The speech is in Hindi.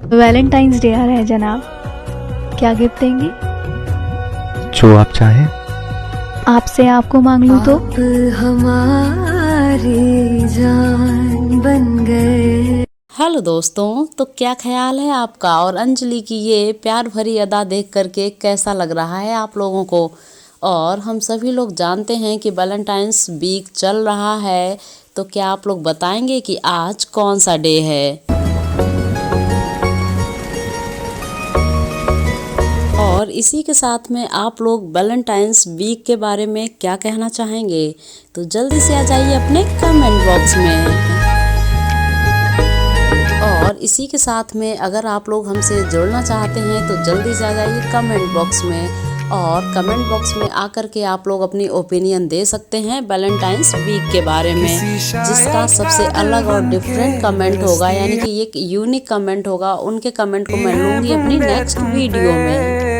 वैलेंटाइंस डे आ रहा है जनाब, क्या गिफ्ट देंगे? जो आप चाहें। आपसे आपको मांग लूं तो? आप हमारी जान बन गए। हेलो दोस्तों, तो क्या ख्याल है आपका और अंजलि की ये प्यार भरी अदा देख करके कैसा लग रहा है आप लोगों को। और हम सभी लोग जानते हैं कि वैलेंटाइंस वीक चल रहा है, तो क्या आप लोग बताएंगे कि आज कौन सा डे है और इसी के साथ में आप लोग वैलेंटाइंस वीक के बारे में क्या कहना चाहेंगे। तो जल्दी से आ जाइए अपने कमेंट बॉक्स में। और इसी के साथ में अगर आप लोग हमसे जुड़ना चाहते हैं तो जल्दी से आ जाइए कमेंट बॉक्स में, और कमेंट बॉक्स में आकर के आप लोग अपनी ओपिनियन दे सकते हैं वैलेंटाइंस वीक के बारे में। जिसका सबसे अलग और डिफरेंट कमेंट होगा, यानी कि एक यूनिक कमेंट होगा, उनके कमेंट को मैं लूँगी अपनी नेक्स्ट वीडियो में।